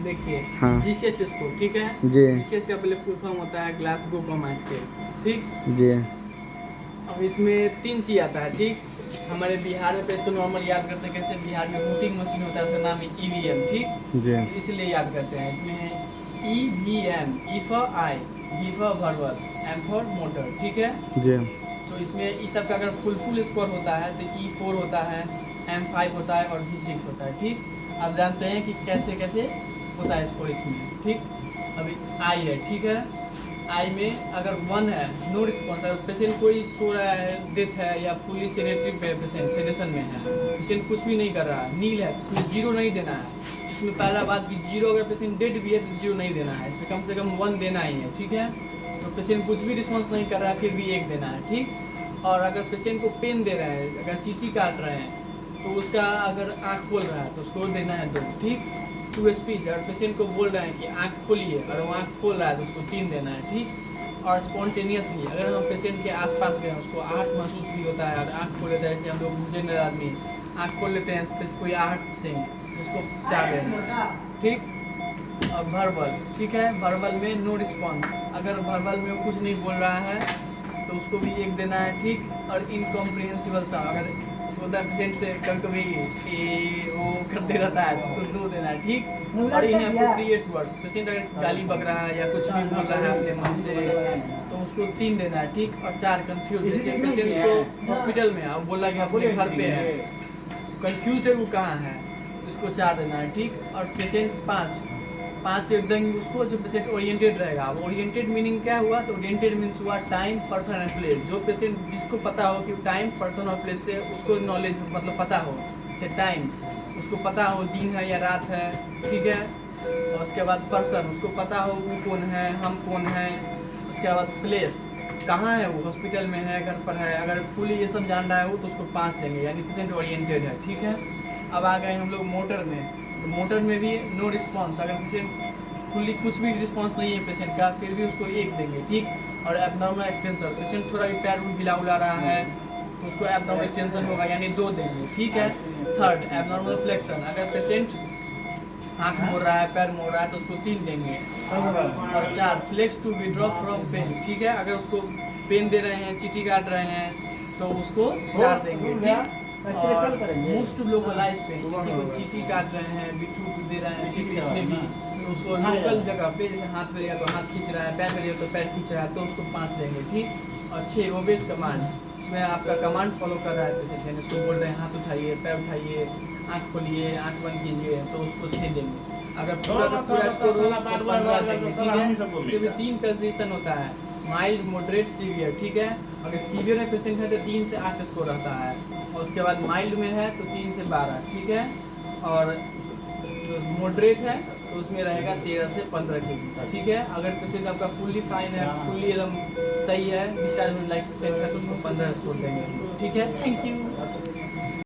देखिए हाँ GCS score, ठीक है। जी जीसीएस का पहले फुल फॉर्म होता है ग्लासगो कोमा स्केल, ठीक। जी अब इसमें 3 चीज़ आता है, ठीक। हमारे बिहार में तो इसको नॉर्मल याद करते हैं कैसे, बिहार में वोटिंग मशीन होता है, उसका नाम है ईवीएम, ठीक। जी इसलिए याद करते हैं। इसमें EVM, E for eye, V for verbal, M for motor, ठीक है। जी तो इसमें इस सब का अगर फुल स्कोर होता है तो E4 होता है, M5 होता है और V6 होता है, ठीक। आप जानते हैं कि कैसे कैसे होता है स्कोर इसमें, ठीक। अभी आई है, ठीक है। आई में अगर 1 है, नो रिस्पॉन्स, अगर पेशेंट कोई सो रहा है, डेथ है या फुली सेडेटिव पेशेंट सेडेशन में है, पेशेंट कुछ भी नहीं कर रहा है, नील है, तो उसमें 0 नहीं देना है। इसमें पहला बात कि 0 अगर पेशेंट डेड भी है तो 0 नहीं देना है, इसमें कम से कम 1 देना ही है, ठीक है। तो पेशेंट कुछ भी रिस्पॉन्स नहीं कर रहा है फिर भी 1 देना है, ठीक। और अगर पेशेंट को पेन दे रहे हैं, अगर चीटी काट रहे हैं तो उसका अगर आँख खोल रहा है तो उसको देना है 2, ठीक। टू स्पीच, अगर पेशेंट को बोल रहे हैं कि आँख खोलिए और वो आँख खोल रहा है तो उसको 3 देना है, ठीक। और स्पॉन्टेनियसली अगर हम पेशेंट के आसपास गए, उसको आहट महसूस भी होता है और आँख खोले, जैसे हम लोग जनरल आदमी आँख खोल लेते हैं तो कोई आहट से उसको 4 देना है, ठीक। और वर्बल, ठीक है। वर्बल में नो रिस्पॉन्स, अगर वर्बल में वो कुछ नहीं बोल रहा है तो उसको भी 1 देना है, ठीक। और इनकॉम्प्रिहेंसिबल सा, अगर होता है पेशेंट से कभी कभी वो करते रहता है तो उसको 2 देना है, ठीक। और इनएप्रोप्रिएट वर्ड्स, पेशेंट अगर गाली बक रहा है या कुछ भी बोल रहा है अपने मन से तो उसको 3 देना है, ठीक। और 4 कंफ्यूज, जैसे पेशेंट को हॉस्पिटल में अब बोला कि अपने घर पे है, कंफ्यूज है वो कहाँ है, उसको 4 देना है, ठीक। और पेशेंट 5 एकदम उसको, जो पेशेंट ओरिएंटेड रहेगा। अब ओरिएंटेड मीनिंग क्या हुआ, तो ओरिएंटेड मीन्स हुआ टाइम, पर्सन एंड प्लेस। जो पेशेंट जिसको पता हो कि टाइम, पर्सन और प्लेस से उसको नॉलेज मतलब पता हो, जैसे टाइम उसको पता हो दिन है या रात है, ठीक है। और उसके बाद पर्सन, उसको पता हो वो कौन है, हम कौन है। उसके बाद प्लेस, कहाँ है वो, हॉस्पिटल में है, घर पर है। अगर फुली ये सब जान रहा है वो तो उसको 5 देंगे, यानी पेशेंट ओरिएंटेड है, ठीक है। अब आ गए हम लोग मोटर में। तो मोटर में भी नो रिस्पॉन्स, अगर पेशेंट फुल्ली कुछ भी रिस्पॉन्स नहीं है पेशेंट का फिर भी उसको 1 देंगे, ठीक। और एबनॉर्मल एक्सटेंशन, पेशेंट थोड़ा भी पैर भी हिला उला रहा है तो उसको एबनॉर्मल एक्सटेंशन होगा, यानी 2 देंगे, ठीक है। थर्ड, एबनॉर्मल फ्लेक्शन, अगर पेशेंट आँख मोड़ रहा है, पैर मोड़ रहा है तो उसको 3 देंगे। और 4, flex to withdraw from pain, ठीक है। अगर उसको पेन दे रहे हैं, चीटी काट रहे हैं तो उसको 4 देंगे, ठीक। और मूव्स टू लोकलाइज पेन, किसी को चीटी काट रहे हैं, बिट्ठू दे रहे हैं इसमें भी, तो उसको लोकल जगह पे, जैसे हाथ में तो हाथ खींच रहा है, पैर में तो पैर खींच रहा है तो उसको 5 देंगे, ठीक। और 6, ओबेस कमांड, इसमें आपका कमांड फॉलो कर रहा है पेशेंट, यानी उसको बोल रहे हैं हाथ उठाइए, पैर उठाइए, आँख खोलिए, आँख बंद कीजिए, तो उसको 6 देंगे। अगर पूरा का पूरा स्कोर हो तो 15 देंगे, ठीक है। इसके भी 3 क्लासिफिकेशन होता है, माइल्ड, मॉडरेट, सीवियर, ठीक है। अगर सीवियर में पेशेंट है तो 3 से 8 स्कोर रहता है, और उसके बाद माइल्ड में है तो 3 से 12, ठीक है। और मॉडरेट है तो उसमें रहेगा 13 से 15 के बीच, ठीक है। अगर पेशेंट आपका फुल्ली फाइन है, फुल्ली एकदम सही है, डिस्चार्ज लाइक पेशेंट है तो उसको 15 स्कोर देंगे, ठीक है। Thank you.